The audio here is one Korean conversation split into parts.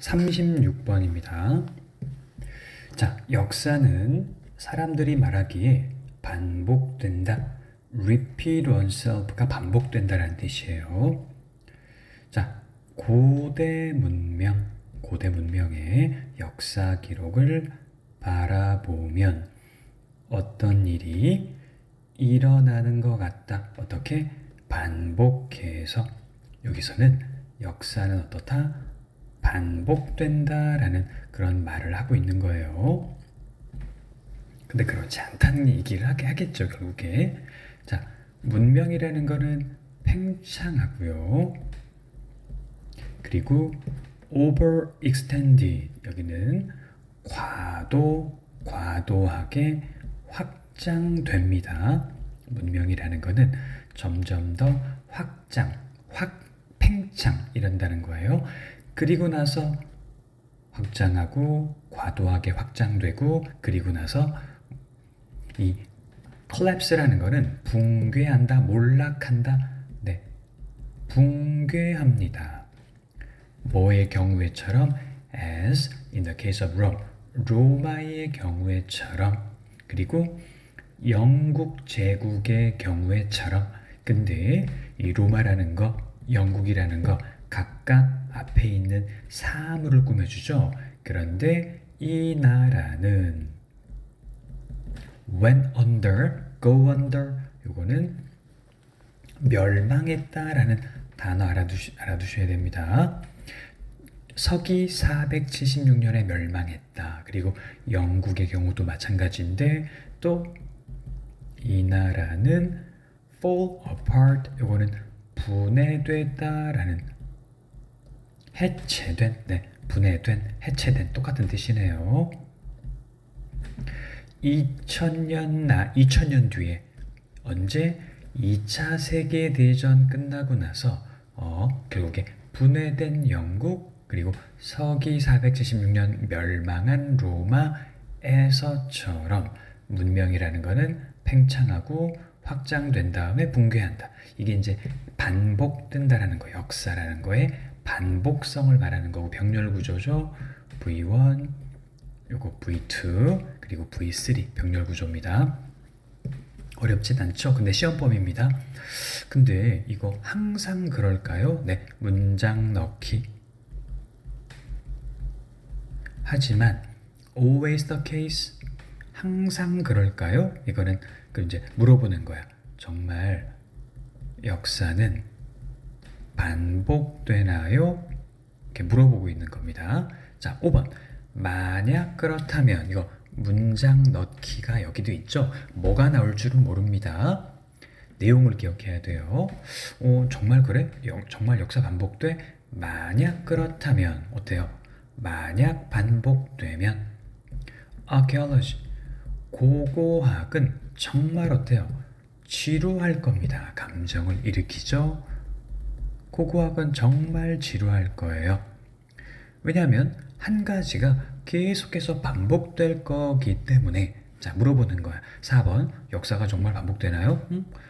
36번입니다. 자, 역사는 사람들이 말하기에 반복된다. repeat oneself가 반복된다라는 뜻이에요. 자, 고대 문명의 역사 기록을 바라보면 어떤 일이 일어나는 것 같다. 어떻게? 반복해서. 여기서는 역사는 어떻다? 반복된다라는 그런 말을 하고 있는 거예요. 근데 그렇지 않다는 얘기를 하겠죠, 결국에. 자, 문명이라는 거는 팽창하고요. 그리고 overextended, 여기는 과도하게 확장됩니다. 문명이라는 거는 점점 더 팽창 이런다는 거예요. 그리고 나서 확장하고 과도하게 확장되고, 그리고 나서 이 collapse라는 거는 붕괴한다, 몰락한다. 네, 붕괴합니다. 뭐의 경우에처럼? as in the case of Rome, 로마의 경우에처럼, 그리고 영국 제국의 경우에처럼. 근데 이 로마라는 거, 영국이라는 거 각각 앞에 있는 사물을 꾸며주죠. 그런데 이 나라는 went under, go under, 요거는 멸망했다라는 단어 알아두셔야 됩니다. 서기 476년에 멸망했다. 그리고 영국의 경우도 마찬가지인데, 또 이 나라는 fall apart, 요거는 분해됐다라는, 해체된, 해체된, 똑같은 뜻이네요. 2000년 뒤에, 언제? 2차 세계대전 끝나고 나서 결국에 분해된 영국, 그리고 서기 476년 멸망한 로마에서처럼 문명이라는 거는 팽창하고 확장된 다음에 붕괴한다. 이게 이제 반복된다라는 거, 역사라는 거에 반복성을 말하는 거고, 병렬 구조죠. V1, 요거 V2, 그리고 V3 병렬 구조입니다. 어렵진 않죠? 근데 시험범위입니다. 근데 이거 항상 그럴까요? 네, 문장 넣기. 하지만 always the case, 항상 그럴까요? 이거는 이제 물어보는 거야. 정말 역사는 반복되나요? 이렇게 물어보고 있는 겁니다. 자, 5번. 만약 그렇다면, 이거 문장 넣기가 여기도 있죠. 뭐가 나올 줄은 모릅니다. 내용을 기억해야 돼요. 정말 그래? 정말 역사 반복돼? 만약 그렇다면 어때요? 만약 반복되면 archaeology, 고고학은 정말 어때요? 지루할 겁니다. 감정을 일으키죠. 고고학은 정말 지루할 거예요. 왜냐하면 한 가지가 계속해서 반복될 거기 때문에. 자, 물어보는 거야. 4번. 역사가 정말 반복되나요?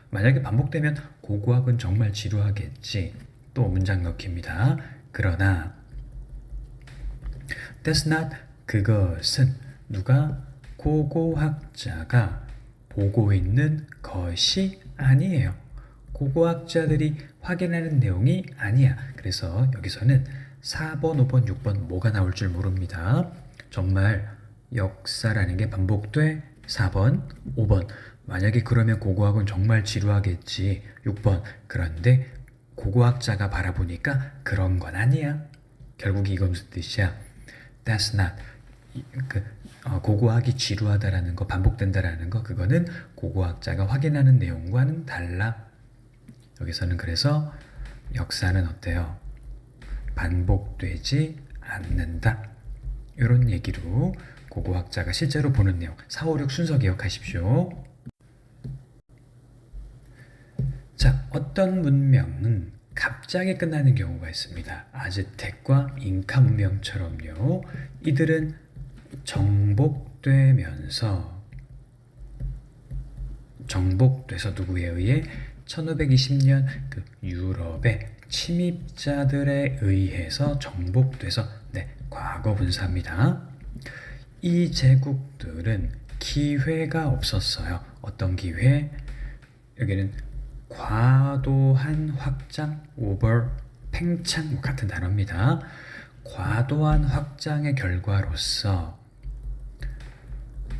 만약에 반복되면 고고학은 정말 지루하겠지. 또 문장 넣기입니다. 그러나 that's not, 그것은 누가? 고고학자가 보고 있는 것이 아니에요. 고고학자들이 확인하는 내용이 아니야. 그래서 여기서는 4번, 5번, 6번 뭐가 나올 줄 모릅니다. 정말 역사라는 게 반복돼? 4번, 5번. 만약에 그러면 고고학은 정말 지루하겠지. 6번. 그런데 고고학자가 바라보니까 그런 건 아니야. 결국 이건 무슨 뜻이야? That's not, 고고학이 지루하다라는 거, 반복된다라는 거, 그거는 고고학자가 확인하는 내용과는 달라. 여기서는 그래서 역사는 어때요? 반복되지 않는다. 이런 얘기로 고고학자가 실제로 보는 내용, 4, 5, 6 순서 기억하십시오. 자, 어떤 문명은 갑자기 끝나는 경우가 있습니다. 아즈텍과 잉카 문명처럼요. 이들은 정복돼서 누구에 의해? 1520년 그 유럽의 침입자들에 의해서 정복돼서 과거 분사입니다. 이 제국들은 기회가 없었어요. 어떤 기회? 여기는 과도한 확장, 오버, 팽창 같은 단어입니다. 과도한 확장의 결과로서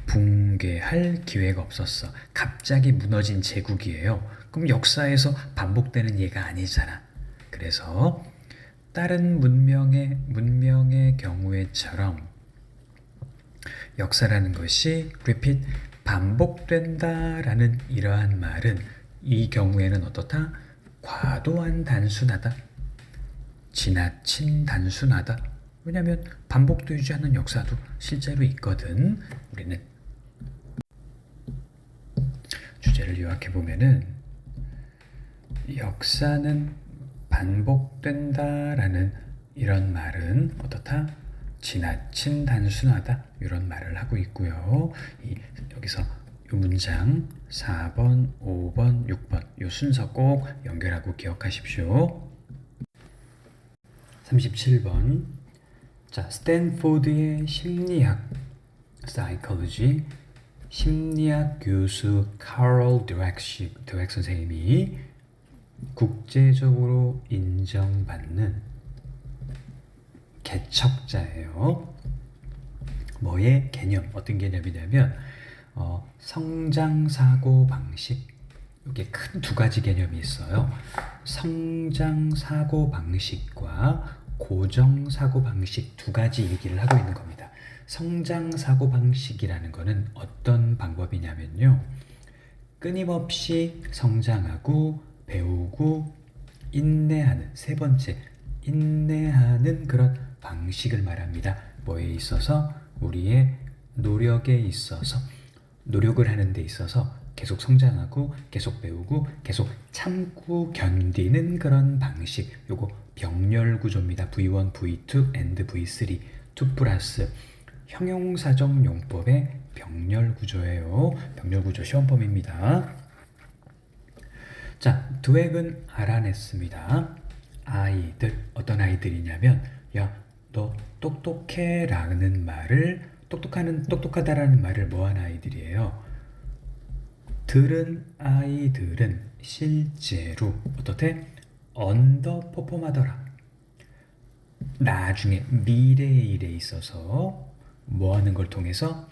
붕괴할 기회가 없었어. 갑자기 무너진 제국이에요. 그럼 역사에서 반복되는 예가 아니잖아. 그래서 다른 문명의 경우에처럼 역사라는 것이 repeat, 반복된다라는 이러한 말은 이 경우에는 어떻다? 과도한 단순하다. 지나친 단순하다. 왜냐하면 반복되지 않는 역사도 실제로 있거든. 우리는 주제를 요약해보면은 역사는 반복된다라는 이런 말은 어떻다? 지나친 단순하다 이런 말을 하고 있고요. 여기서 이 문장 4번, 5번, 6번 이 순서 꼭 연결하고 기억하십시오. 37번 자, 스탠포드의 심리학 psychology 심리학 교수 카럴 드웨크 선생님이 국제적으로 인정받는 개척자예요. 뭐의 개념? 어떤 개념이냐면 성장 사고 방식. 이게 큰 두 가지 개념이 있어요. 성장 사고 방식과 고정 사고 방식 두 가지 얘기를 하고 있는 겁니다. 성장 사고 방식이라는 거는 어떤 방법이냐면요. 끊임없이 성장하고 배우고 인내하는 세 번째 인내하는 그런 방식을 말합니다. 뭐에 있어서? 우리의 노력에 있어서 노력을 하는 데 있어서 계속 성장하고 계속 배우고 계속 참고 견디는 그런 방식. 요거 병렬 구조입니다. V1, V2, and V3 2 플러스 형용사적 용법의 병렬 구조예요. 병렬 구조 시험범위입니다. 자, 드웩은 알아냈습니다. 아이들, 어떤 아이들이냐면 야, 너 똑똑해 라는 말을 똑똑하다라는 말을 뭐한 아이들이에요? 들은 아이들은 실제로 어떻게? 언더퍼폼하더라. 나중에 미래의 일에 있어서 뭐 하는 걸 통해서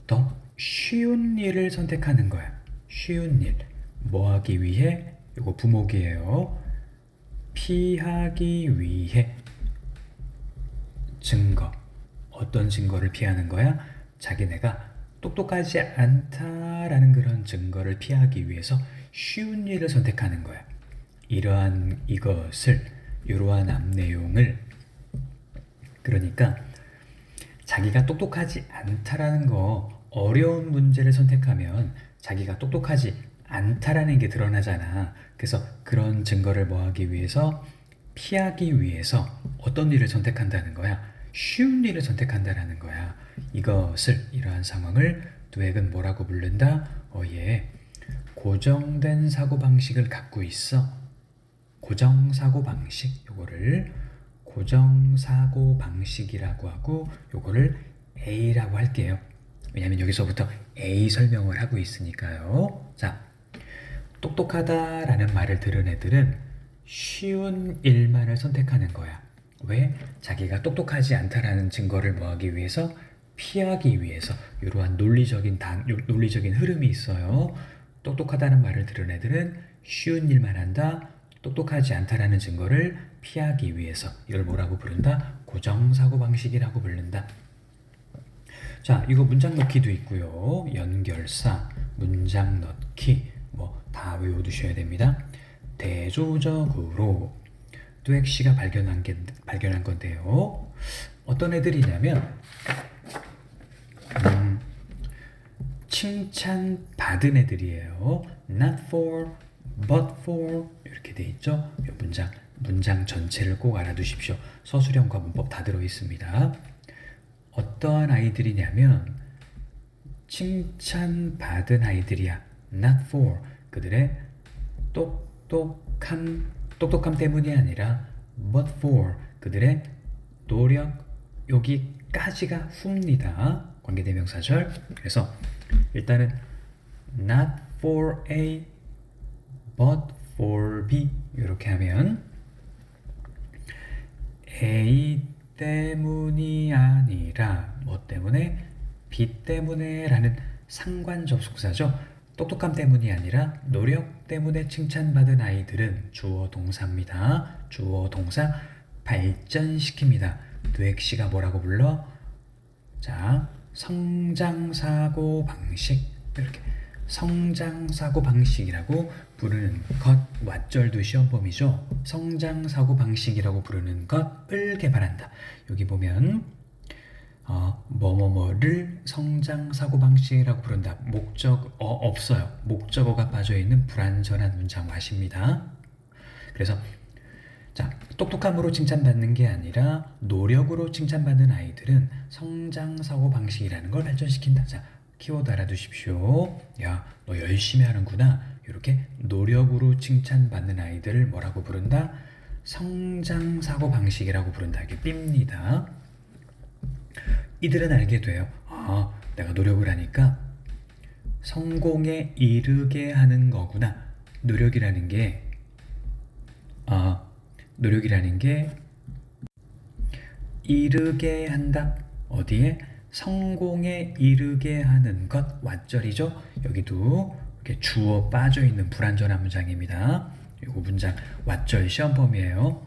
더 쉬운 일을 선택하는 거야. 쉬운 일. 뭐 하기 위해? 이거 부목이에요. 피하기 위해. 증거. 어떤 증거를 피하는 거야? 자기네가 똑똑하지 않다라는 그런 증거를 피하기 위해서 쉬운 일을 선택하는 거야. 이러한 앞 내용을 그러니까 자기가 똑똑하지 않다라는 거 어려운 문제를 선택하면 자기가 똑똑하지 않다라는 게 드러나잖아. 그래서 그런 증거를 뭐 하기 위해서 피하기 위해서 어떤 일을 선택한다는 거야? 쉬운 일을 선택한다라는 거야. 이러한 상황을 드웩은 뭐라고 부른다? 고정된 사고방식을 갖고 있어. 고정사고방식. 요거를 고정사고방식이라고 하고 요거를 A라고 할게요. 왜냐면 여기서부터 A 설명을 하고 있으니까요. 자, 똑똑하다라는 말을 들은 애들은 쉬운 일만을 선택하는 거야. 왜? 자기가 똑똑하지 않다라는 증거를 뭐하기 위해서? 피하기 위해서. 이러한 논리적인 흐름이 있어요. 똑똑하다는 말을 들은 애들은 쉬운 일만 한다. 똑똑하지 않다라는 증거를 피하기 위해서. 이걸 뭐라고 부른다? 고정사고방식이라고 부른다. 자, 이거 문장 넣기도 있고요. 연결사, 문장 넣기 다 외워두셔야 됩니다. 대조적으로 드웩 씨가 발견한 건데요. 어떤 애들이냐면 칭찬받은 애들이에요. Not for, but for 이렇게 돼 있죠. 이 문장 전체를 꼭 알아두십시오. 서술형과 문법 다 들어있습니다. 어떠한 아이들이냐면 칭찬받은 아이들이야. Not for 그들의 똑똑한 똑똑함 때문이 아니라 but for 그들의 노력 여기까지가 후입니다. 관계대명사절. 그래서 일단은 not for A but for B 이렇게 하면 A 때문이 아니라 뭐 때문에 B 때문에 라는 상관 접속사죠. 똑똑함 때문이 아니라 노력 때문에 칭찬받은 아이들은 주어 동사입니다. 주어 동사 발전시킵니다. 뇌엑시가 뭐라고 불러? 자, 성장사고 방식 이렇게 성장사고 방식이라고 부르는 것 왓절도 시험범위죠. 성장사고 방식이라고 부르는 것을 개발한다. 여기 보면 뭐뭐뭐를 성장사고 방식이라고 부른다. 목적어 없어요. 목적어가 빠져있는 불완전한 문장 왓입니다. 그래서 자, 똑똑함으로 칭찬받는 게 아니라 노력으로 칭찬받는 아이들은 성장사고 방식이라는 걸 발전시킨다. 자, 키워드 알아두십시오. 야, 너 열심히 하는구나. 이렇게 노력으로 칭찬받는 아이들을 뭐라고 부른다? 성장사고 방식이라고 부른다. 이게 삐입니다. 이들은 알게 돼요. 내가 노력을 하니까 성공에 이르게 하는 거구나. 노력이라는 게 이르게 한다. 어디에? 성공에 이르게 하는 것 왓절이죠. 여기도 이렇게 주어 빠져있는 불완전한 문장입니다. 이거 문장 왓절 시험범위예요.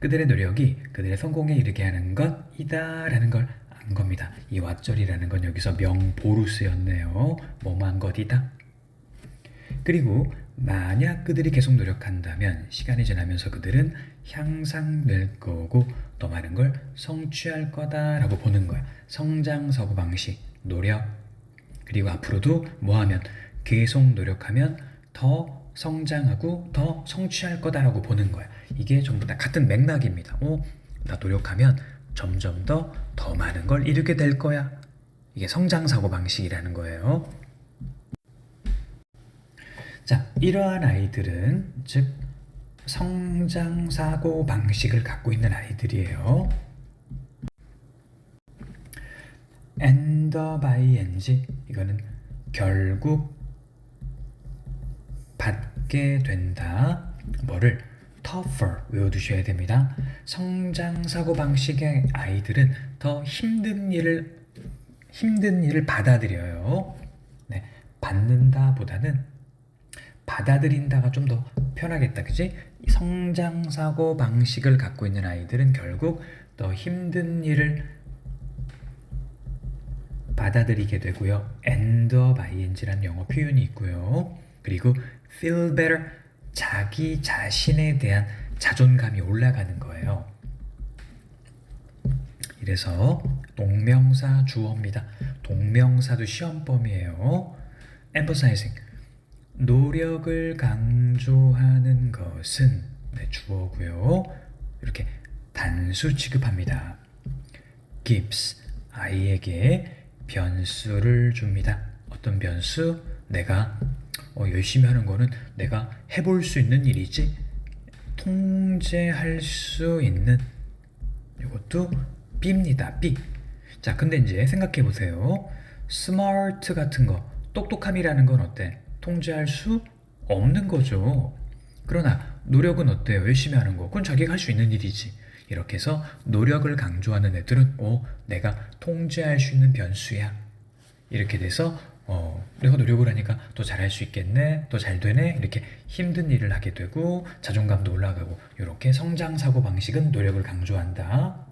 그들의 노력이 그들의 성공에 이르게 하는 것이다 라는 걸 안 겁니다. 이 왓절이라는 건 여기서 명보로 쓰였네요. 뭐만 것이다. 그리고 만약 그들이 계속 노력한다면 시간이 지나면서 그들은 향상될 거고 더 많은 걸 성취할 거다라고 보는 거야. 성장사고 방식, 노력. 그리고 앞으로도 뭐하면 계속 노력하면 더 성장하고 더 성취할 거다라고 보는 거야. 이게 전부 다 같은 맥락입니다. 나 노력하면 점점 더 많은 걸 이루게 될 거야. 이게 성장사고 방식이라는 거예요. 자, 이러한 아이들은 즉 성장사고 방식을 갖고 있는 아이들이에요. end ing 이거는 결국 받게 된다. 뭐를? tougher 외워두셔야 됩니다. 성장사고 방식의 아이들은 더 힘든 일을 받아들여요. 네, 받는다 보다는 받아들인다가 좀 더 편하겠다. 그치? 성장사고 방식을 갖고 있는 아이들은 결국 더 힘든 일을 받아들이게 되고요. end ing라는 영어 표현이 있고요. 그리고 feel better 자기 자신에 대한 자존감이 올라가는 거예요. 이래서 동명사 주어입니다. 동명사도 시험범위예요. emphasizing 노력을 강조하는 것은 주어고요. 이렇게 단수 취급합니다. gives 아이에게 변수를 줍니다. 어떤 변수? 내가 열심히 하는 거는 내가 해볼 수 있는 일이지 통제할 수 있는 이것도 B입니다. B. 자, 근데 이제 생각해 보세요. smart 같은 거, 똑똑함이라는 건 어때? 통제할 수 없는 거죠. 그러나 노력은 어때요? 열심히 하는 거. 그건 자기가 할 수 있는 일이지. 이렇게 해서 노력을 강조하는 애들은 내가 통제할 수 있는 변수야. 이렇게 돼서 내가 노력을 하니까 더 잘할 수 있겠네, 더 잘 되네, 이렇게 힘든 일을 하게 되고 자존감도 올라가고 이렇게 성장사고 방식은 노력을 강조한다.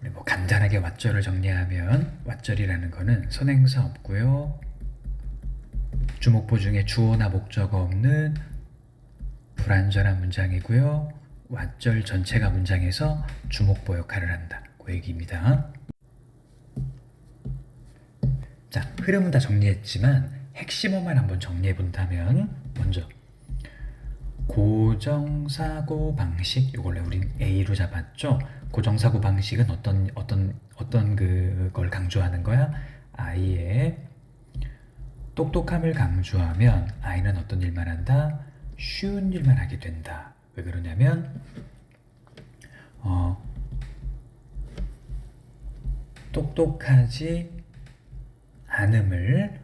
우리 뭐 간단하게 왓절을 정리하면 왓절이라는 거는 선행사 없고요. 주목보 중에 주어나 목적어 없는 불완전한 문장이고요. 왓절 전체가 문장에서 주목보 역할을 한다. 그 얘기입니다. 자, 흐름은 다 정리했지만 핵심어만 한번 정리해 본다면 먼저 고정사고 방식 이걸 우린 A로 잡았죠. 고정사고 방식은 어떤 그걸 강조하는 거야? 아이의 똑똑함을 강조하면 아이는 어떤 일만 한다? 쉬운 일만 하게 된다. 왜 그러냐면 똑똑하지 않음을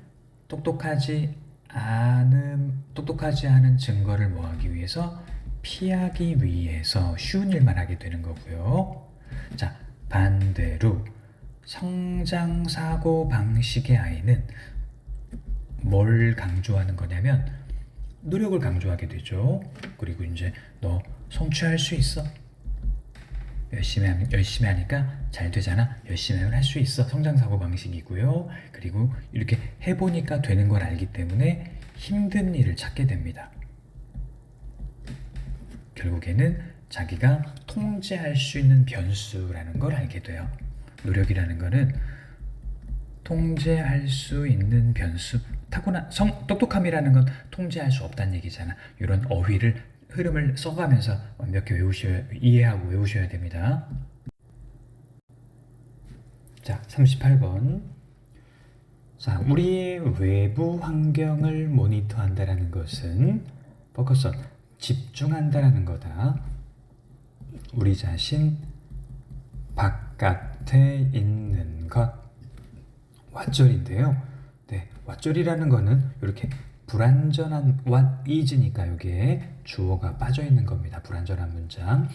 똑똑하지 않은 증거를 뭐하기 위해서 피하기 위해서 쉬운 일만 하게 되는 거고요. 자, 반대로 성장 사고 방식의 아이는 뭘 강조하는 거냐면 노력을 강조하게 되죠. 그리고 이제 너 성취할 수 있어. 열심히 하니까 잘 되잖아. 열심히 하면 할 수 있어. 성장 사고 방식이고요. 그리고 이렇게 해보니까 되는 걸 알기 때문에 힘든 일을 찾게 됩니다. 결국에는 자기가 통제할 수 있는 변수라는 걸 알게 돼요. 노력이라는 거는 통제할 수 있는 변수. 똑똑함이라는 건 통제할 수 없다는 얘기잖아. 이런 어휘를 흐름을 써가면서 완벽히 이해하고 외우셔야 됩니다. 자, 38번. 자, 우리의 외부 환경을 모니터한다라는 것은 focus on, 집중한다라는 거다. 우리 자신 바깥에 있는 것. 왓절인데요. 네, 왓절이라는 거는 이렇게 불완전한 what is니까 여기에 주어가 빠져 있는 겁니다. 불완전한 문장.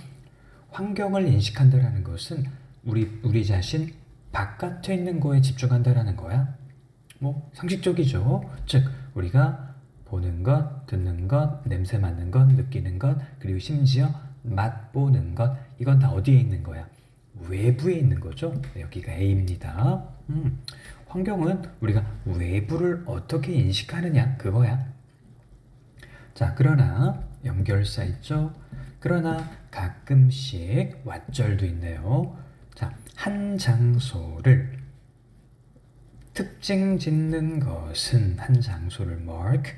환경을 인식한다라는 것은 우리 자신 바깥에 있는 거에 집중한다라는 거야. 뭐 상식적이죠. 즉 우리가 보는 것, 듣는 것, 냄새 맡는 것, 느끼는 것, 그리고 심지어 맛보는 것, 이건 다 어디에 있는 거야? 외부에 있는 거죠. 여기가 A입니다. 환경은 우리가 외부를 어떻게 인식하느냐 그거야. 자, 그러나 연결사 있죠. 그러나 가끔씩 왓절도 있네요. 자, 한 장소를 특징 짓는 것은 한 장소를 mark,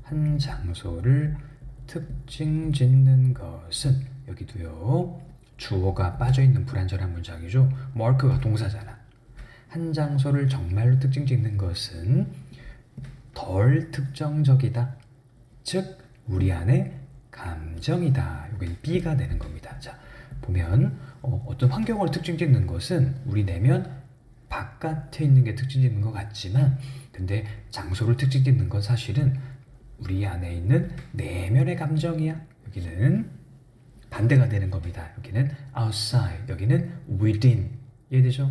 한 장소를 특징 짓는 것은 여기도요. 주어가 빠져있는 불완전한 문장이죠. mark가 동사잖아. 한 장소를 정말로 특징 짓는 것은 덜 특정적이다. 즉 우리 안에 감정이다. 여기는 B가 되는 겁니다. 자, 보면 어떤 환경을 특징 짓는 것은 우리 내면 바깥에 있는 게 특징 짓는 것 같지만 근데 장소를 특징 짓는 건 사실은 우리 안에 있는 내면의 감정이야. 여기는 반대가 되는 겁니다. 여기는 outside, 여기는 within. 이해되죠?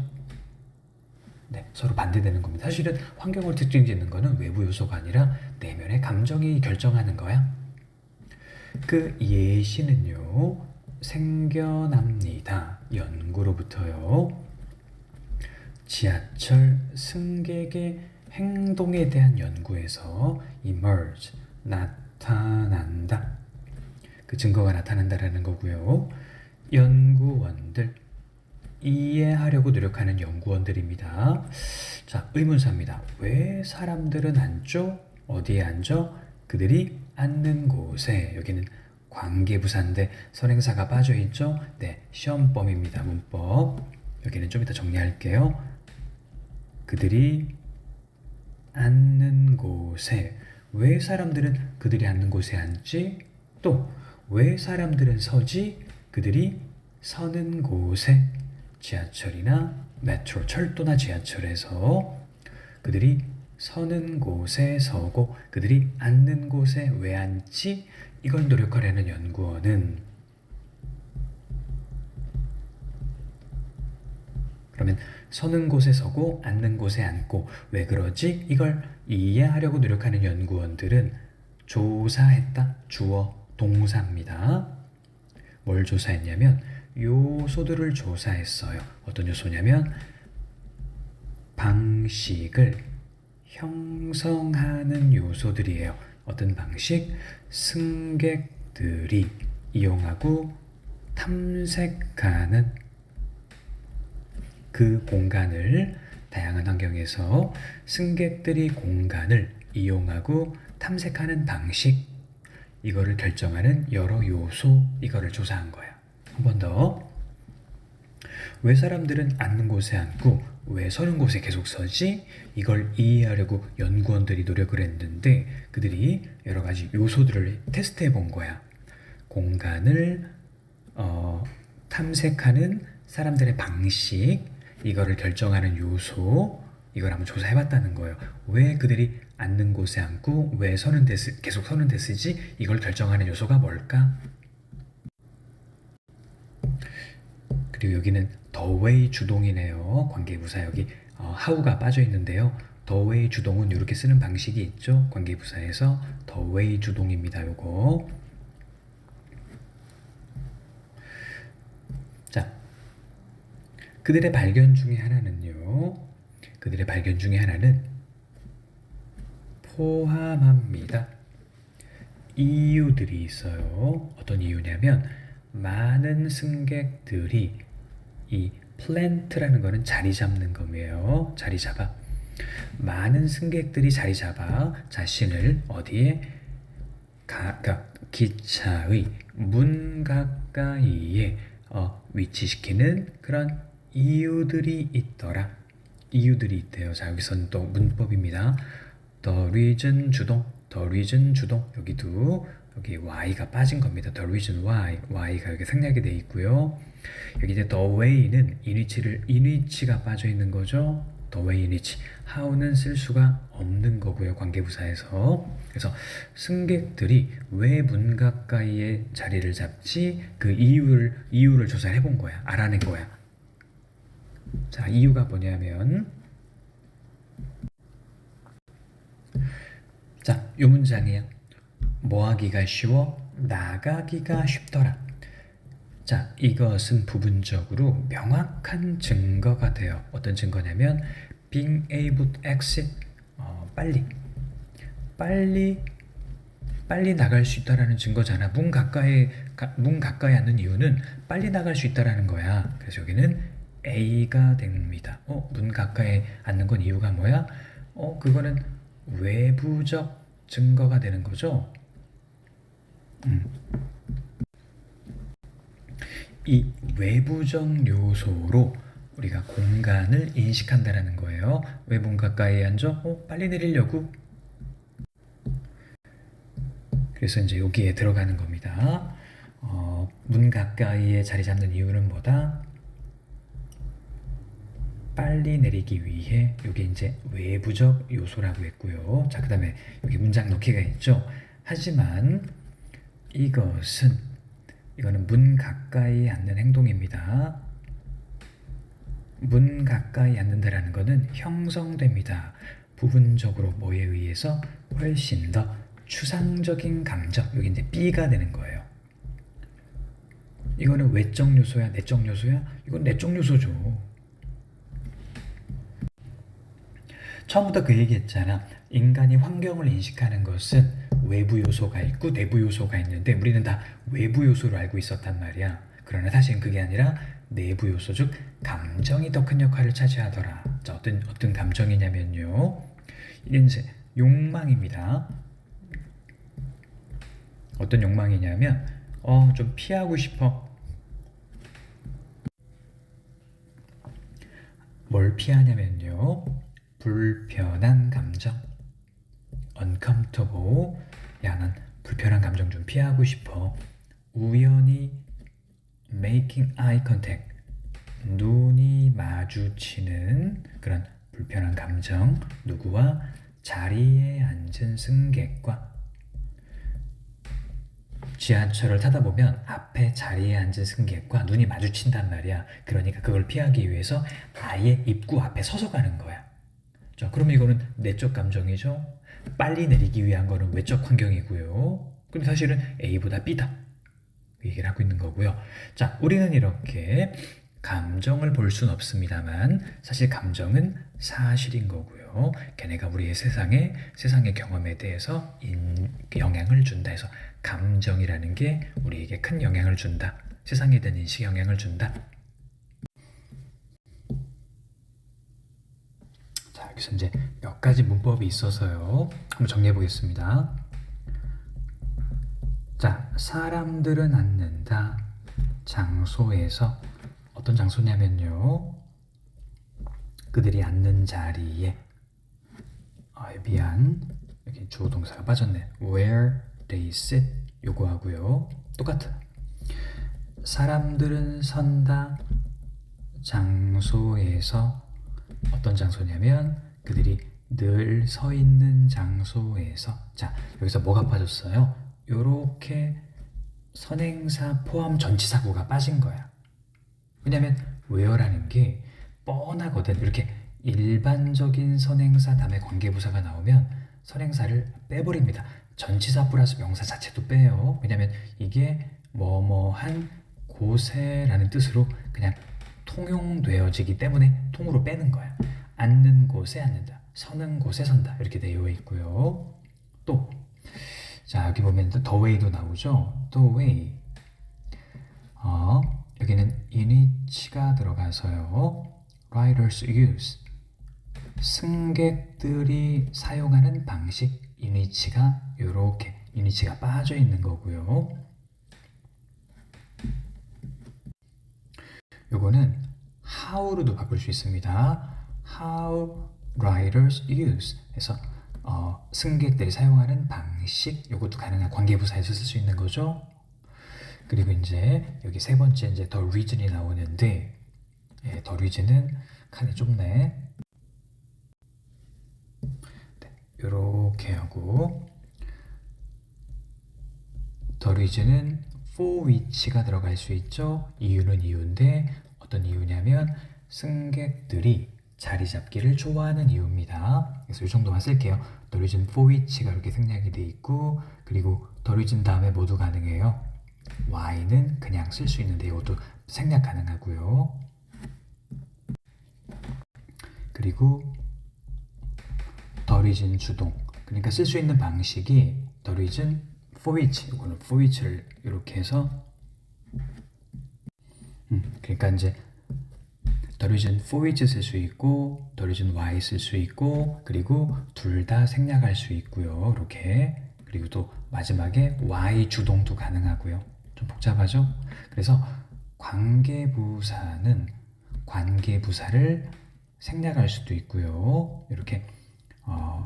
네, 서로 반대되는 겁니다. 사실은 환경을 특징 짓는 거는 외부 요소가 아니라 내면의 감정이 결정하는 거야. 그 예시는요, 생겨납니다. 연구로부터요. 지하철 승객의 행동에 대한 연구에서 emerge, 나타난다. 그 증거가 나타난다라는 거고요. 연구원들, 이해하려고 노력하는 연구원들입니다. 자, 의문사입니다. 왜 사람들은 앉죠? 어디에 앉죠? 그들이 앉는 곳에. 여기는 관계부사인데 선행사가 빠져있죠? 네, 시험범입니다. 문법. 여기는 좀 이따 정리할게요. 그들이 앉는 곳에. 왜 사람들은 그들이 앉는 곳에 앉지? 또 왜 사람들은 서지? 그들이 서는 곳에. 지하철이나 메트로, 철도나 지하철에서 그들이 서는 곳에 서고 그들이 앉는 곳에 왜 앉지? 이걸 노력하려는 연구원은 그러면 서는 곳에 서고 앉는 곳에 앉고 왜 그러지? 이걸 이해하려고 노력하는 연구원들은 조사했다. 주어 동사입니다. 뭘 조사했냐면 요소들을 조사했어요. 어떤 요소냐면 방식을 형성하는 요소들이에요. 어떤 방식? 승객들이 이용하고 탐색하는 그 공간을 다양한 환경에서 승객들이 공간을 이용하고 탐색하는 방식, 이거를 결정하는 여러 요소, 이거를 조사한 거예요. 한 번 더. 왜 사람들은 앉는 곳에 앉고 왜 서는 곳에 계속 서지? 이걸 이해하려고 연구원들이 노력을 했는데 그들이 여러 가지 요소들을 테스트해 본 거야. 공간을 탐색하는 사람들의 방식, 이거를 결정하는 요소, 이걸 한번 조사해 봤다는 거예요. 왜 그들이 앉는 곳에 앉고 왜 계속 서는 데 쓰지? 이걸 결정하는 요소가 뭘까? 그리고 여기는 the way 주동이네요. 관계부사 여기 how가 빠져 있는데요. the way 주동은 이렇게 쓰는 방식이 있죠. 관계부사에서 the way 주동입니다. 요거. 자, 그들의 발견 중에 하나는요. 그들의 발견 중에 하나는 포함합니다. 이유들이 있어요. 어떤 이유냐면 많은 승객들이 이 플랜트라는 거는 자리 잡는 거예요. 자리 잡아. 많은 승객들이 자리 잡아 자신을 어디에 기차의 문 가까이에 위치시키는 그런 이유들이 있더라. 이유들이 있대요. 자, 여기서는 또 문법입니다. The reason 주동, the reason 주동. 여기도 여기 y가 빠진 겁니다. The reason why, y가 여기 생략이 돼 있고요. 여기 이제 the way는 인위치가 빠져 있는 거죠. the way 인위치. how는 쓸 수가 없는 거고요. 관계부사에서. 그래서 승객들이 왜 문 가까이에 자리를 잡지? 그 이유를 조사해 본 거야. 알아낸 거야. 자, 이유가 뭐냐면 자, 요 문장이에요. 뭐 하기가 쉬워? 나가기가 쉽더라. 자, 이것은 부분적으로 명확한 증거가 돼요. 어떤 증거냐면 being able to exit 빨리 나갈 수 있다라는 증거잖아. 문 가까이 앉는 이유는 빨리 나갈 수 있다라는 거야. 그래서 여기는 A가 됩니다. 문 가까이 앉는 건 이유가 뭐야? 그거는 외부적 증거가 되는 거죠. 이 외부적 요소로 우리가 공간을 인식한다라는 거예요. 왜 문 가까이 앉아? 빨리 내리려고. 그래서 이제 여기에 들어가는 겁니다. 문 가까이에 자리 잡는 이유는 뭐다? 빨리 내리기 위해. 이게 이제 외부적 요소라고 했고요. 자, 그 다음에 여기 문장 넣기가 있죠. 하지만 이거는 문 가까이 앉는 행동입니다. 문 가까이 앉는다라는 거는 형성됩니다. 부분적으로 뭐에 의해서? 훨씬 더 추상적인 감정. 여기 이제 B가 되는 거예요. 이거는 외적 요소야, 내적 요소야? 이건 내적 요소죠. 처음부터 그 얘기했잖아. 인간이 환경을 인식하는 것은 외부 요소가 있고 내부 요소가 있는데 우리는 다 외부 요소로 알고 있었단 말이야. 그러나 사실은 그게 아니라 내부 요소, 즉 감정이 더 큰 역할을 차지하더라. 자, 어떤 감정이냐면요. 이게 이제 욕망입니다. 어떤 욕망이냐면 좀 피하고 싶어. 뭘 피하냐면요. 불편한 감정. uncomfortable. 야, 난 불편한 감정 좀 피하고 싶어. 우연히 making eye contact. 눈이 마주치는 그런 불편한 감정. 누구와? 자리에 앉은 승객과. 지하철을 타다 보면 앞에 자리에 앉은 승객과 눈이 마주친단 말이야. 그러니까 그걸 피하기 위해서 아예 입구 앞에 서서 가는 거야. 자, 그러면 이거는 내적 감정이죠. 빨리 내리기 위한 거는 외적 환경이고요. 근데 사실은 A보다 B다. 그 얘기를 하고 있는 거고요. 자, 우리는 이렇게 감정을 볼 수는 없습니다만 사실 감정은 사실인 거고요. 걔네가 우리의 세상의 경험에 대해서 영향을 준다 해서 감정이라는 게 우리에게 큰 영향을 준다. 세상에 대한 인식에 영향을 준다. 자, 여기서 이제 몇 가지 문법이 있어서요. 한번 정리해 보겠습니다. 자, 사람들은 앉는다. 장소에서 어떤 장소냐면요. 그들이 앉는 자리에 미안 여기 주어 동사가 빠졌네. Where they sit 요거 하고요. 똑같아. 사람들은 선다 장소에서 어떤 장소냐면 그들이 늘 서 있는 장소에서 자 여기서 뭐가 빠졌어요? 요렇게 선행사 포함 전치사구가 빠진 거야. 왜냐면 where라는 게 뻔하거든. 이렇게 일반적인 선행사 다음에 관계부사가 나오면 선행사를 빼버립니다. 전치사 플러스 명사 자체도 빼요. 왜냐면 이게 뭐뭐한 곳에라는 뜻으로 그냥 통용되어지기 때문에 통으로 빼는 거야. 앉는 곳에 앉는다. 서는 곳에 선다. 이렇게 되어 있고요. 또 자 여기 보면 the way도 나오죠. the way 여기는 in이치가 들어가서요. riders use 승객들이 사용하는 방식 in이치가 요렇게 in이치가 빠져 있는 거고요. 요거는 how로도 바꿀 수 있습니다. how riders use 해서 승객들이 사용하는 방식 요것도 가능한 관계부사에서 쓸 수 있는 거죠. 그리고 이제 여기 세 번째 이제 the reason이 나오는데 the reason은 칸이 좁네. 요렇게 하고 the reason은 for which가 들어갈 수 있죠. 이유는 이유인데 어떤 이유냐면 승객들이 자리 잡기를 좋아하는 이유입니다. 그래서 이 정도만 쓸게요. The reason for which가 이렇게 생략이 돼 있고 그리고 the reason 다음에 모두 가능해요. why는 그냥 쓸 수 있는데 이것도 생략 가능하고요. 그리고 the reason 주동 그러니까 쓸 수 있는 방식이 the reason for which 이거는 for which를 이렇게 해서 그러니까 이제 the reason for which 쓸 수 있고 the reason why 쓸 수 있고 그리고 둘 다 생략할 수 있고요. 이렇게 그리고 또 마지막에 why 주동도 가능하고요. 좀 복잡하죠? 그래서 관계부사는 관계부사를 생략할 수도 있고요. 이렇게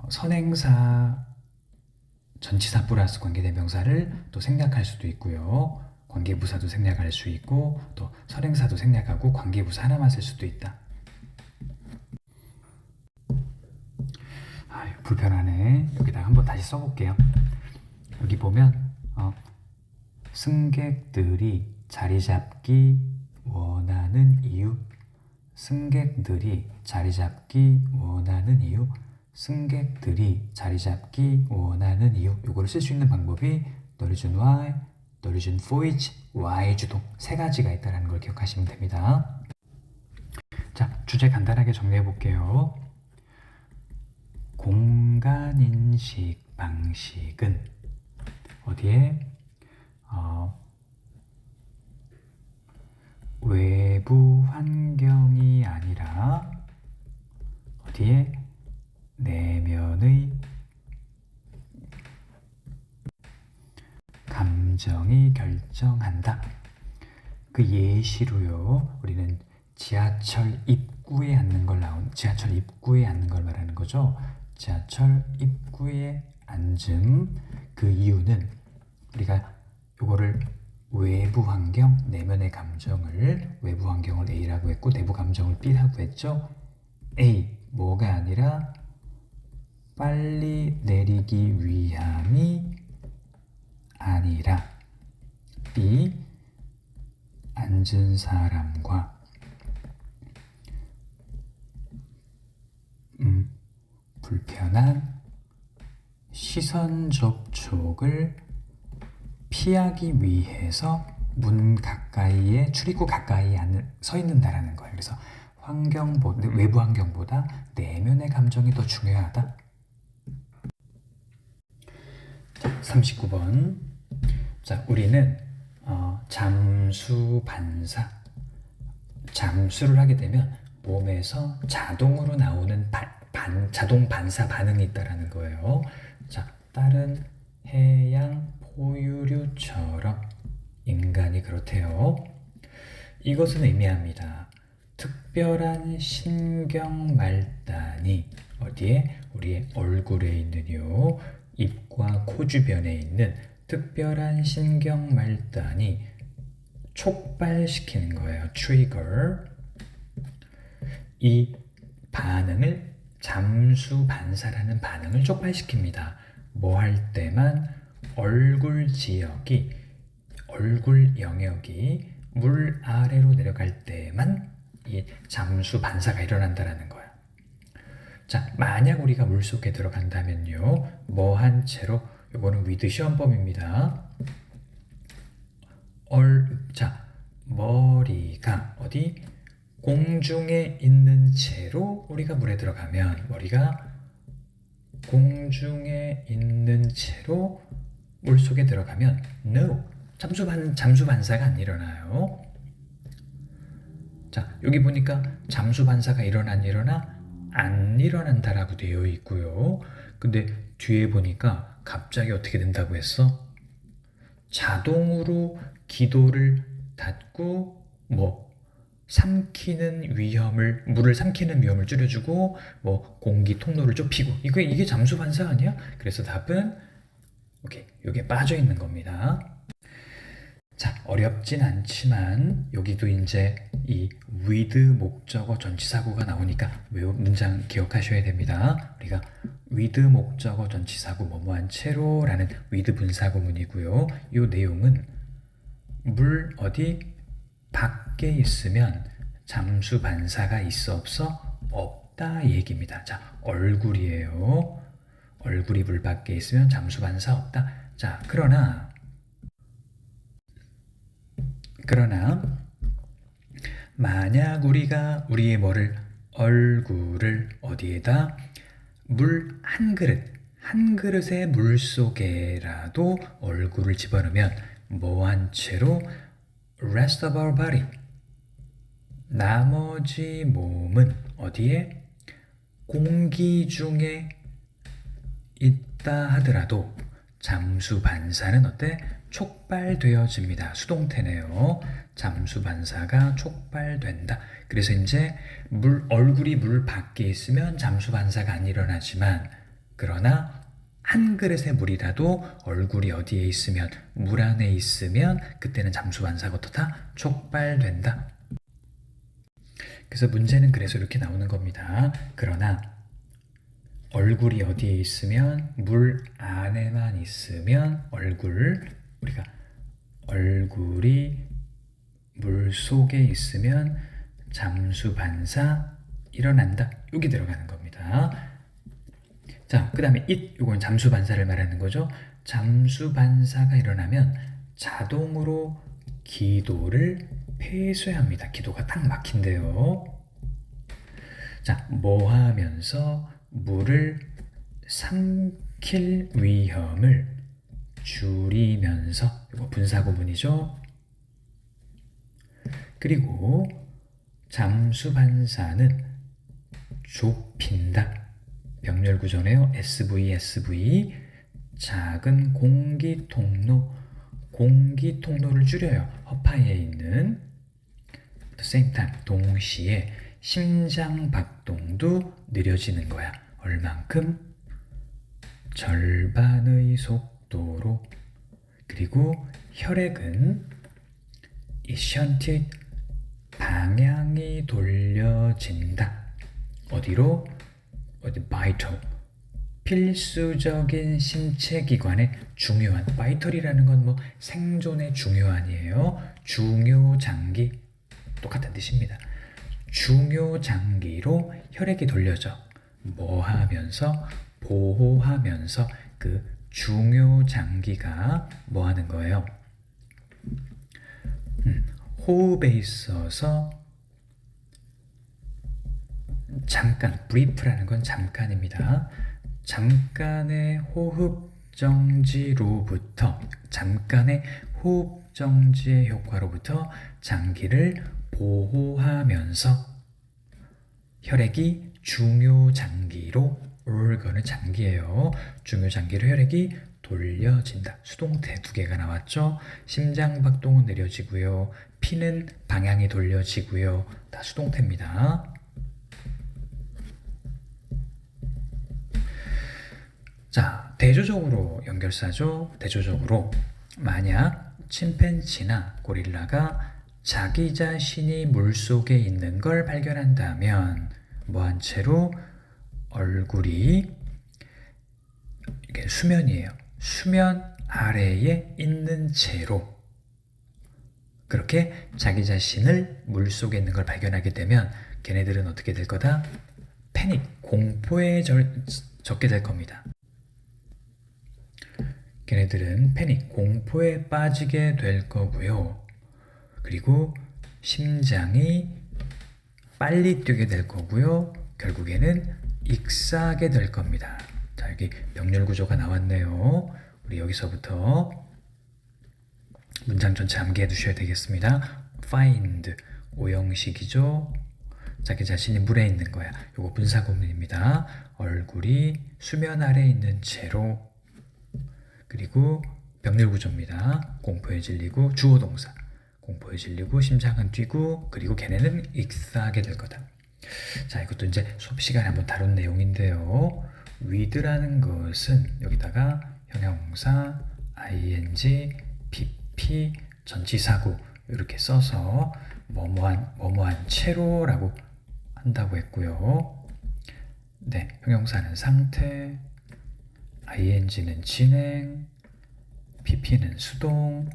선행사 전치사 플러스 관계대명사를 또 생략할 수도 있고요. 관계부사도 생략할 수 있고 또 선행사도 생략하고 관계부사 하나만 쓸 수도 있다. 불편하네. 여기다가 한번 다시 써볼게요. 여기 보면 승객들이 자리 잡기 원하는 이유 승객들이 자리 잡기 원하는 이유 승객들이 자리 잡기 원하는 이유 요거를 쓸 수 있는 방법이 the reason why, the reason for which, why 주동 세 가지가 있다는 걸 기억하시면 됩니다. 자, 주제 간단하게 정리해 볼게요. 공간인식 방식은 어디에 외부 환경이 아니라 어디에 내면의 감정이 결정한다. 그 예시로요. 우리는 지하철 입구에 앉는 걸 지하철 입구에 앉는 걸 말하는 거죠. 지하철 입구에 앉음 그 이유는 우리가 요거를 외부 환경, 내면의 감정을 외부 환경을 A라고 했고 내부 감정을 B라고 했죠. A, 뭐가 아니라 빨리 내리기 위함이 아니라 B, 앉은 사람과 불편한 시선 접촉을 피하기 위해서 문 가까이에 출입구 가까이에 서 있는다라는 거예요. 그래서 외부 환경보다 내면의 감정이 더 중요하다. 자, 39번. 자, 우리는 잠수 반사. 잠수를 하게 되면 몸에서 자동으로 나오는 자동 반사 반응이 있다라는 거예요. 자, 다른 해양 포유류처럼 인간이 그렇대요. 이것은 의미합니다. 특별한 신경 말단이 어디에? 우리의 얼굴에 있는 요 입과 코 주변에 있는 특별한 신경 말단이 촉발시키는 거예요. trigger. 이 반응을 잠수 반사라는 반응을 촉발시킵니다. 뭐 할 때만? 얼굴 지역이, 얼굴 영역이 물 아래로 내려갈 때만 이 잠수 반사가 일어난다는 거야. 자, 만약 우리가 물속에 들어간다면요, 뭐 한 채로, 이거는 위드 시험법입니다. 자, 머리가 어디? 공중에 있는 채로 우리가 물에 들어가면, 머리가 공중에 있는 채로 물속에 들어가면 no, 잠수 반사가 안 일어나요. 자, 여기 보니까 잠수 반사가 일어나 안 일어난다라고 되어 있고요. 근데 뒤에 보니까 갑자기 어떻게 된다고 했어? 자동으로 기도를 닫고 물을 삼키는 위험을 줄여주고 공기 통로를 좁히고, 이게 잠수 반사 아니야? 그래서 답은 오케이, 이게 빠져 있는 겁니다. 자, 어렵진 않지만 여기도 이제 이 with 목적어 전치사구가 나오니까 문장 기억하셔야 됩니다. 우리가 with 목적어 전치사구 뭐뭐한 채로 라는 with 분사구문이고요. 이 내용은 물 어디 밖에 있으면 잠수 반사가 있어 없어? 없다 얘기입니다. 자, 얼굴이에요. 얼굴이 물 밖에 있으면 잠수 반사 없다. 자, 그러나 만약 우리가 우리의 얼굴을 어디에다? 물 한 그릇의 물 속에라도 얼굴을 집어넣으면 뭐 한 채로? rest of our body, 나머지 몸은 어디에? 공기 중에 있다 하더라도 잠수 반사는 어때? 촉발되어집니다. 수동태네요. 잠수 반사가 촉발된다. 그래서 이제 얼굴이 물 밖에 있으면 잠수 반사가 안 일어나지만, 그러나 한 그릇의 물이라도 얼굴이 어디에 있으면, 물 안에 있으면 그때는 잠수 반사가 어떻다? 촉발된다. 그래서 문제는 그래서 이렇게 나오는 겁니다. 그러나 얼굴이 어디에 있으면, 물 안에만 있으면 우리가 얼굴이 물 속에 있으면 잠수 반사 일어난다. 여기 들어가는 겁니다. 자, 그 다음에 이건 잠수 반사를 말하는 거죠. 잠수 반사가 일어나면 자동으로 기도를 폐쇄합니다. 기도가 딱 막힌대요. 자, 뭐 하면서? 물을 삼킬 위험을 줄이면서, 이거 분사구문이죠. 그리고 잠수 반사는 좁힌다. 병렬구조네요. SV 작은 공기 통로를 줄여요. 허파에 있는. at the same time, 동시에 심장 박동도 느려지는 거야. 얼만큼? 절반의 속도로. 그리고 혈액은 shunted, 방향이 돌려진다. 어디로? vital, 필수적인 신체 기관의 중요한, vital이라는 건 생존에 중요한이에요. 중요 장기, 똑같은 뜻입니다. 중요 장기로 혈액이 돌려져. 뭐 하면서? 보호하면서. 그 중요 장기가 뭐 하는 거예요? 호흡에 있어서 잠깐, brief라는 건 잠깐입니다. 잠깐의 호흡 정지로부터, 잠깐의 호흡 정지의 효과로부터 장기를 보호하면서 혈액이 중요 장기로, organ은 장기예요. 중요 장기로 혈액이 돌려진다. 수동태 두 개가 나왔죠. 심장 박동은 느려지고요. BP는 방향이 돌려지고요. 다 수동태입니다. 자, 대조적으로 연결사죠. 대조적으로 만약 침팬지나 고릴라가 자기 자신이 물속에 있는 걸 발견한다면 뭐한 채로 얼굴이 이게 수면이에요. 수면 아래에 있는 채로 그렇게 자기 자신을 물속에 있는 걸 발견하게 되면 걔네들은 어떻게 될 거다? 패닉, 공포에 젖게 될 겁니다. 걔네들은 패닉, 공포에 빠지게 될 거고요. 그리고 심장이 빨리 뛰게 될 거고요. 결국에는 익사하게 될 겁니다. 자, 여기 병렬 구조가 나왔네요. 우리 여기서부터 문장 전체 암기해 두셔야 되겠습니다. find, 오형식이죠. 자기 자신이 물에 있는 거야. 요거 분사구문입니다. 얼굴이 수면 아래 있는 채로 그리고 병렬 구조입니다. 공포에 질리고 주어 동사. 공포에 질리고 심장은 뛰고 그리고 걔네는 익사하게 될 거다. 자, 이것도 이제 수업 시간에 한번 다룬 내용인데요. with라는 것은 여기다가 형용사, ing, pp, 전치사구 이렇게 써서 뭐뭐한 채로라고 한다고 했고요. 네, 형용사는 상태, ing는 진행, pp는 수동,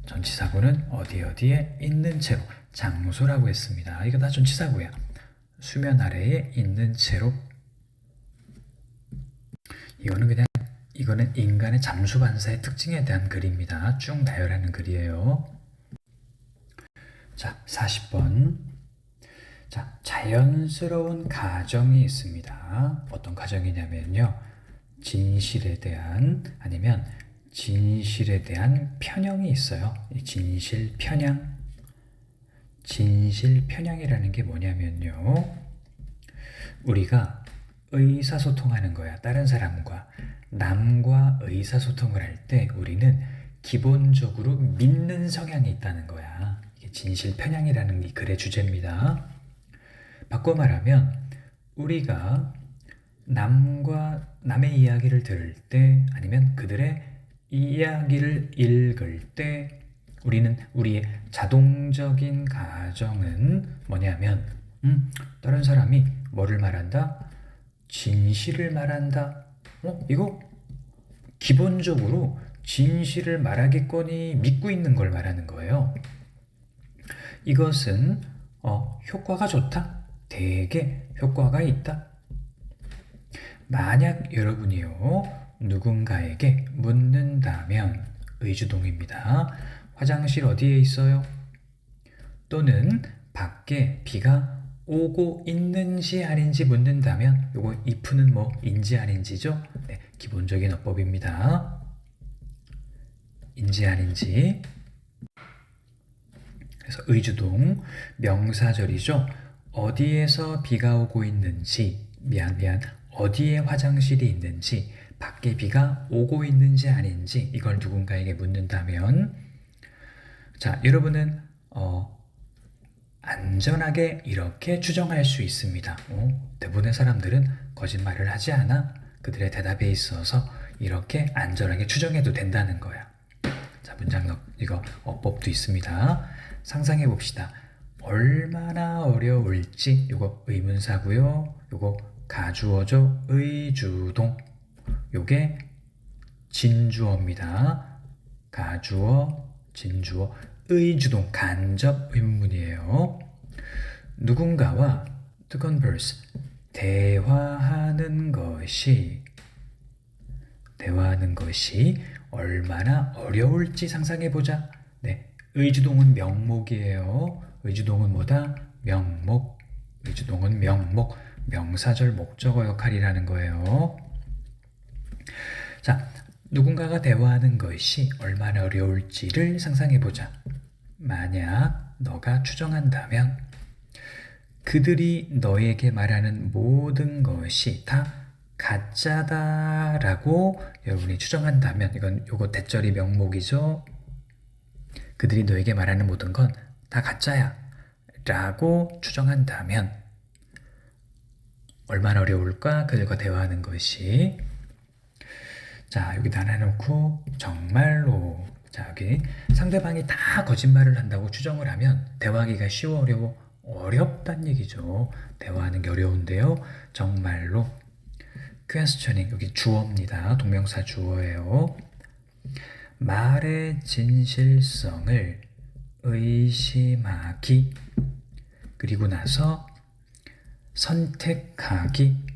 전치사구는 어디에 있는 채로 장소라고 했습니다. 이거 다 전치사구야. 수면 아래에 있는 채로. 이거는 인간의 잠수 반사의 특징에 대한 글입니다. 쭉 나열하는 글이에요. 자, 40번. 자, 자연스러운 가정이 있습니다. 어떤 가정이냐면요. 진실에 대한 아니면 진실에 대한 편향이 있어요. 이 진실 편향. 진실 편향이라는 게 뭐냐면요. 우리가 의사소통하는 거야. 다른 사람과 남과 의사소통을 할 때 우리는 기본적으로 믿는 성향이 있다는 거야. 이게 진실 편향이라는 이 글의 주제입니다. 바꿔 말하면 우리가 남의 이야기를 들을 때 아니면 그들의 이야기를 읽을 때 우리는 우리의 자동적인 가정은 뭐냐면 다른 사람이 뭐를 말한다? 진실을 말한다. 이거 기본적으로 진실을 말하겠거니 믿고 있는 걸 말하는 거예요. 이것은 효과가 좋다. 되게 효과가 있다. 만약 여러분이요 누군가에게 묻는다면 의주동입니다. 화장실 어디에 있어요? 또는 밖에 비가 오고 있는지 아닌지 묻는다면 요거 if는 인지 아닌지죠? 네, 기본적인 어법입니다. 인지 아닌지. 그래서 의주동 명사절이죠. 어디에서 비가 오고 있는지 어디에 화장실이 있는지 밖에 비가 오고 있는지 아닌지 이걸 누군가에게 묻는다면 자, 여러분은 안전하게 이렇게 추정할 수 있습니다. 대부분의 사람들은 거짓말을 하지 않아. 그들의 대답에 있어서 이렇게 안전하게 추정해도 된다는 거야. 자, 문장 이거 어법도 있습니다. 상상해 봅시다. 얼마나 어려울지 이거 의문사고요. 이거 가주어죠. 의주동. 요게 진주어입니다. 가주어, 진주어, 의주동, 간접 의문문이에요. 누군가와 to converse, 대화하는 것이 얼마나 어려울지 상상해보자. 네, 의주동은 명목이에요. 의주동은 뭐다? 명목. 의주동은 명목, 명사절 목적어 역할이라는 거예요. 자, 누군가가 대화하는 것이 얼마나 어려울지를 상상해보자. 만약 너가 추정한다면 그들이 너에게 말하는 모든 것이 다 가짜다라고 여러분이 추정한다면 요거 대절이 명목이죠. 그들이 너에게 말하는 모든 건 다 가짜야 라고 추정한다면 얼마나 어려울까? 그들과 대화하는 것이. 자, 여기다 하나 놓고 정말로. 자, 여기 상대방이 다 거짓말을 한다고 추정을 하면 대화하기가 쉬워, 어려워? 어렵단 얘기죠. 대화하는 게 어려운데요. 정말로. questioning, 여기 주어입니다. 동명사 주어예요. 말의 진실성을 의심하기, 그리고 나서 선택하기.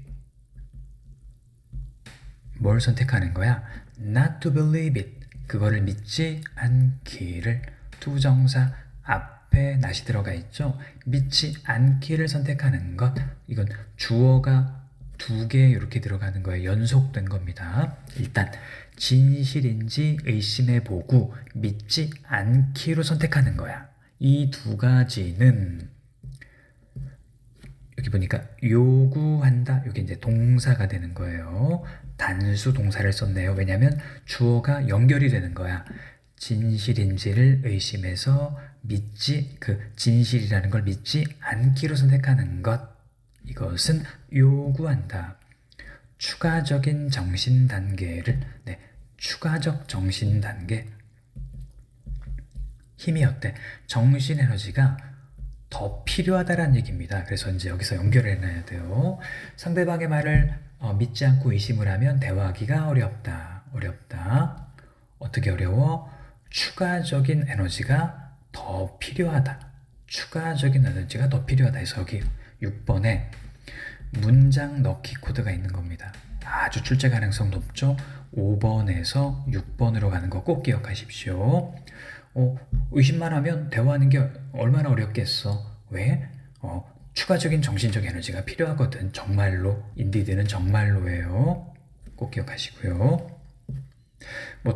뭘 선택하는 거야? Not to believe it, 그거를 믿지 않기를. 투정사 앞에 not이 들어가 있죠. 믿지 않기를 선택하는 것. 이건 주어가 두 개 이렇게 들어가는 거예요. 연속된 겁니다. 일단 진실인지 의심해보고 믿지 않기로 선택하는 거야. 이 두 가지는 여기 보니까 요구한다. 여기 이제 동사가 되는 거예요. 단수 동사를 썼네요. 왜냐하면 주어가 연결이 되는 거야. 진실인지를 의심해서 진실이라는 걸 믿지 않기로 선택하는 것. 이것은 요구한다. 추가적인 정신 단계를, 추가적 정신 단계. 힘이 어때? 정신 에너지가 더 필요하다라는 얘기입니다. 그래서 이제 여기서 연결해 놔야 돼요. 상대방의 말을 믿지 않고 의심을 하면 대화하기가 어렵다. 어떻게 어려워? 추가적인 에너지가 더 필요하다. 추가적인 에너지가 더 필요하다 해서 여기 6번에 문장 넣기 코드가 있는 겁니다. 아주 출제 가능성 높죠? 5번에서 6번으로 가는 거 꼭 기억하십시오. 의심만 하면 대화하는 게 얼마나 어렵겠어. 왜? 추가적인 정신적 에너지가 필요하거든. 정말로, 인디드는 정말로예요. 꼭 기억하시고요.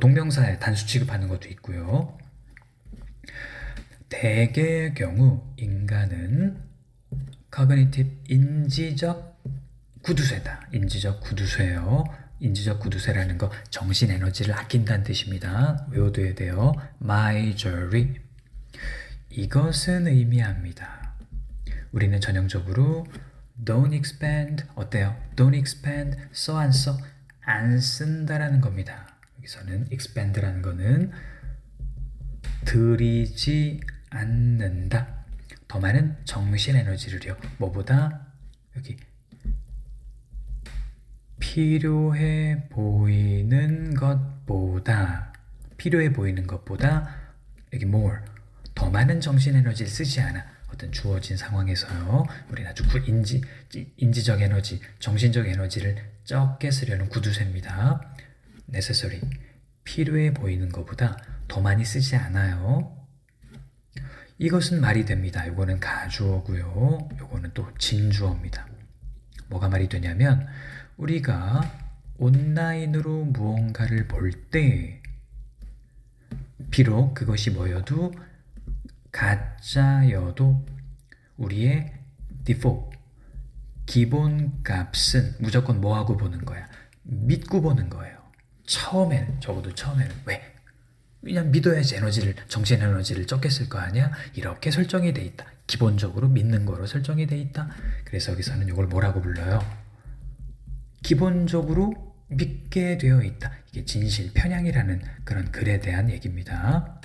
동명사에 단수 취급하는 것도 있고요. 대개의 경우 인간은 cognitive, 인지적 구두쇠다. 인지적 구두쇠예요. 인지적 구두쇠라는 거 정신 에너지를 아낀다는 뜻입니다. 외워둬야 돼요. misery. 이것은 의미합니다. 우리는 전형적으로 don't expend, 어때요? don't expend, 써 안 써? 안 쓴다라는 겁니다. 여기서는 expend라는 거는 들이지 않는다. 더 많은 정신 에너지를요. 뭐보다? 여기 필요해 보이는 것보다 여기 more, 더 많은 정신 에너지를 쓰지 않아. 어떤 주어진 상황에서요. 우리는 아주 인지적 에너지, 정신적 에너지를 적게 쓰려는 구두쇠입니다. necessary, 필요해 보이는 것보다 더 많이 쓰지 않아요. 이것은 말이 됩니다. 이거는 가주어고요. 이거는 또 진주어입니다. 뭐가 말이 되냐면 우리가 온라인으로 무언가를 볼 때 비록 그것이 뭐여도 가짜여도 우리의 디폴트, 기본값은 무조건 뭐하고 보는 거야? 믿고 보는 거예요. 적어도 처음에는. 왜? 그냥 믿어야지 정신 에너지를 적게 쓸 거 아니야? 이렇게 설정이 돼 있다. 기본적으로 믿는 거로 설정이 돼 있다. 그래서 여기서는 이걸 뭐라고 불러요? 기본적으로 믿게 되어 있다. 이게 진실, 편향이라는 그런 글에 대한 얘기입니다.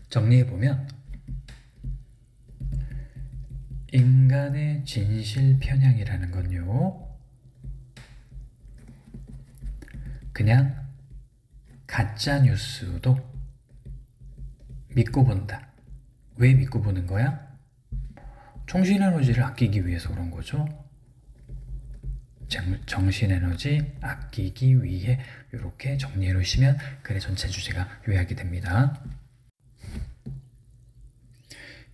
정리해보면 인간의 진실 편향이라는 건요, 그냥 가짜 뉴스도 믿고 본다. 왜 믿고 보는 거야? 정신 에너지를 아끼기 위해서 그런 거죠. 정신 에너지 아끼기 위해. 이렇게 정리해 놓으시면 글의 전체 주제가 요약이 됩니다.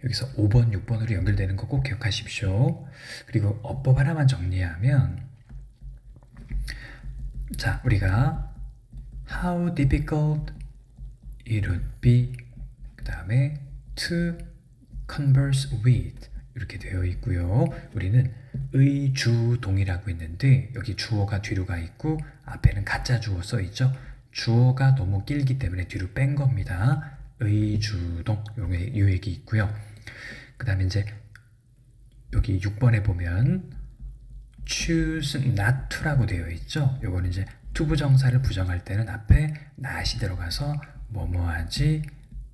여기서 5번, 6번으로 연결되는 거 꼭 기억하십시오. 그리고 어법 하나만 정리하면, 자, 우리가 how difficult it would be, 그 다음에 to converse with 이렇게 되어 있고요. 우리는 의주동이라고 있는데 여기 주어가 뒤로 가 있고 앞에는 가짜 주어 써 있죠. 주어가 너무 길기 때문에 뒤로 뺀 겁니다. 의주동 요 얘기 있고요. 그 다음에 이제 여기 6번에 보면 choose not to라고 되어 있죠. 요거는 이제 투부정사를 부정할 때는 앞에 not이 들어가서 뭐뭐하지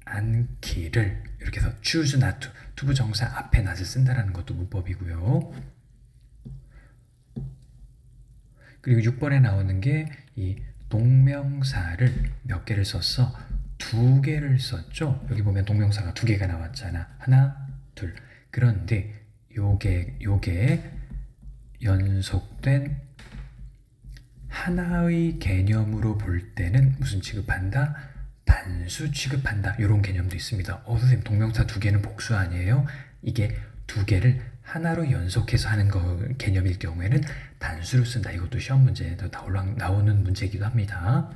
않기를 이렇게 해서 choose not to 투부정사 앞에 not을 쓴다라는 것도 문법이고요. 그리고 6번에 나오는 게 이 동명사를 몇 개를 썼어? 2개를 썼죠. 여기 보면 동명사가 2개가 나왔잖아. 하나, 둘. 그런데 요게 연속된 하나의 개념으로 볼 때는 무슨 취급한다? 단수 취급한다. 이런 개념도 있습니다. 선생님 동명사 2개는 복수 아니에요? 이게 2개를 하나로 연속해서 하는 개념일 경우에는 단수로 쓴다. 이것도 시험 문제에 나오는 문제이기도 합니다.